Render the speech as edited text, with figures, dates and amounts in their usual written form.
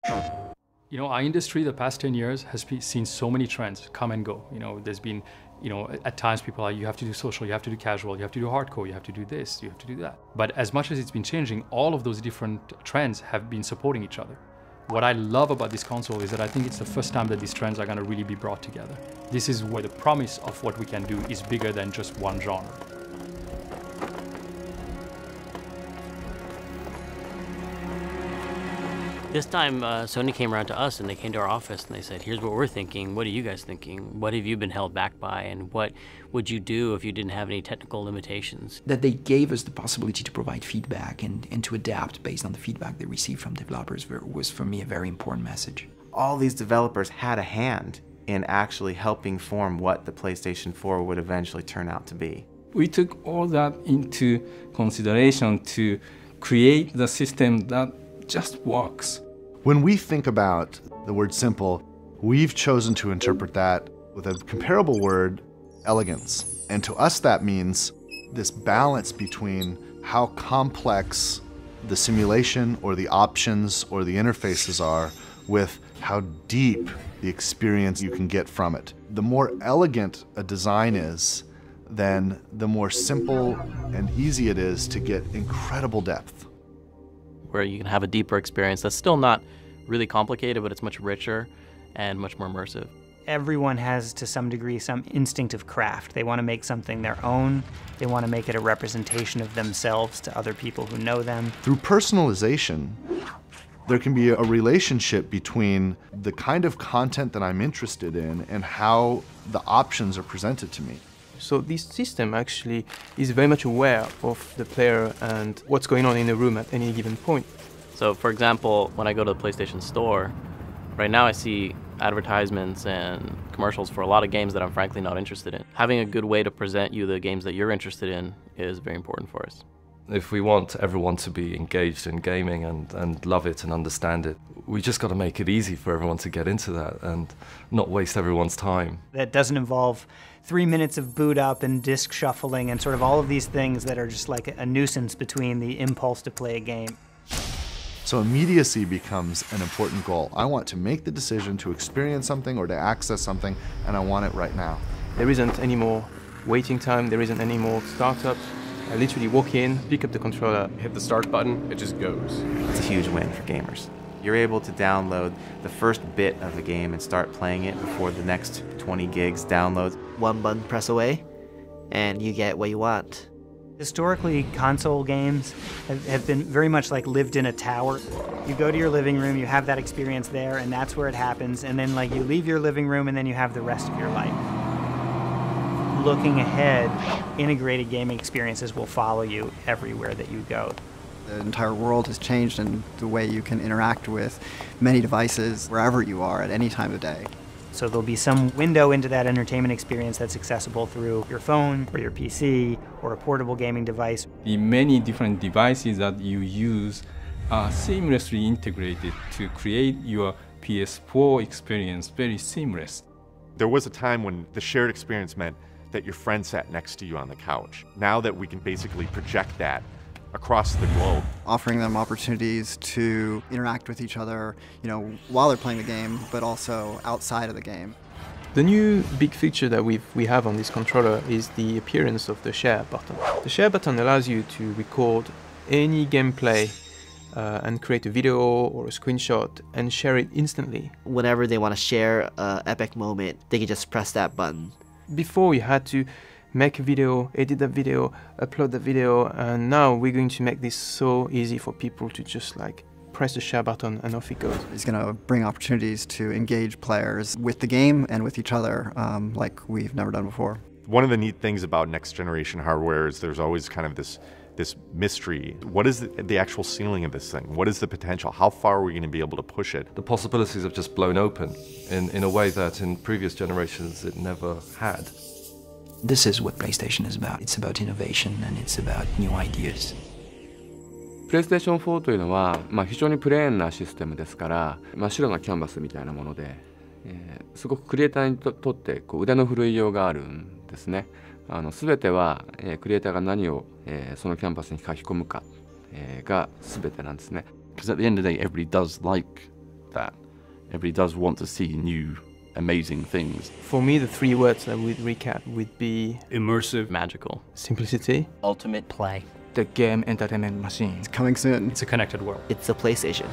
You know, our industry the past 10 years has seen so many trends come and go. You know, there's been, you know, at times people are, you have to do social, you have to do casual, you have to do hardcore, you have to do this, you have to do that. But as much as it's been changing, all of those different trends have been supporting each other. What I love about this console is that I think it's the first time that these trends are going to really be brought together. This is where the promise of what we can do is bigger than just one genre. This time, Sony came around to us and they came to our office and they said, here's what we're thinking, what are you guys thinking? What have you been held back by? And what would you do if you didn't have any technical limitations? That they gave us the possibility to provide feedback and to adapt based on the feedback they received from developers was for me a very important message. All these developers had a hand in actually helping form what the PlayStation 4 would eventually turn out to be. We took all that into consideration to create the system that just works. When we think about the word simple, we've chosen to interpret that with a comparable word, elegance. And to us that means this balance between how complex the simulation or the options or the interfaces are with how deep the experience you can get from it. The more elegant a design is, then the more simple and easy it is to get incredible depth. Where you can have a deeper experience that's still not really complicated, but it's much richer and much more immersive. Everyone has, to some degree, some instinct of craft. They want to make something their own. They want to make it a representation of themselves to other people who know them. Through personalization, there can be a relationship between the kind of content that I'm interested in and how the options are presented to me. So this system actually is very much aware of the player and what's going on in the room at any given point. So for example, when I go to the PlayStation Store, right now I see advertisements and commercials for a lot of games that I'm frankly not interested in. Having a good way to present you the games that you're interested in is very important for us. If we want everyone to be engaged in gaming and love it and understand it, we just got to make it easy for everyone to get into that and not waste everyone's time. That doesn't involve 3 minutes of boot up and disk shuffling and sort of all of these things that are just like a nuisance between the impulse to play a game. So immediacy becomes an important goal. I want to make the decision to experience something or to access something, and I want it right now. There isn't any more waiting time, there isn't any more startup. I literally walk in, pick up the controller, hit the start button, it just goes. It's a huge win for gamers. You're able to download the first bit of the game and start playing it before the next 20 gigs downloads. One button press away, and you get what you want. Historically, console games have been very much like lived in a tower. You go to your living room, you have that experience there, and that's where it happens, and then like you leave your living room and then you have the rest of your life. Looking ahead, integrated gaming experiences will follow you everywhere that you go. The entire world has changed in the way you can interact with many devices wherever you are at any time of day. So there'll be some window into that entertainment experience that's accessible through your phone or your PC or a portable gaming device. The many different devices that you use are seamlessly integrated to create your PS4 experience very seamless. There was a time when the shared experience meant that your friend sat next to you on the couch. Now that we can basically project that across the globe. Offering them opportunities to interact with each other, while they're playing the game, but also outside of the game. The new big feature that we have on this controller is the appearance of the share button. The share button allows you to record any gameplay and create a video or a screenshot and share it instantly. Whenever they want to share an epic moment, they can just press that button. Before you had to make a video, edit that video, upload the video, and now we're going to make this so easy for people to just press the share button and off it goes. It's going to bring opportunities to engage players with the game and with each other like we've never done before. One of the neat things about next generation hardware is there's always kind of this mystery. What is the actual ceiling of this thing? What is the potential? How far are we going to be able to push it? The possibilities have just blown open in a way that in previous generations it never had. This is what PlayStation is about. It's about innovation and it's about new ideas. PlayStation 4というのは、非常にプレーンなシステムですから、真っ白なキャンバスみたいなもので、すごくクリエイターにとって腕の振るいようがあるんですね。全ては、クリエイターが何を、そのキャンバスに書き込むか、が全てなんですね。Because at the end of the day, everybody does like that. Everybody does want to see new, amazing things. For me, the three words I would recap would be immersive, magical, simplicity, ultimate play. The game entertainment machine. It's coming soon. It's a connected world. It's a PlayStation.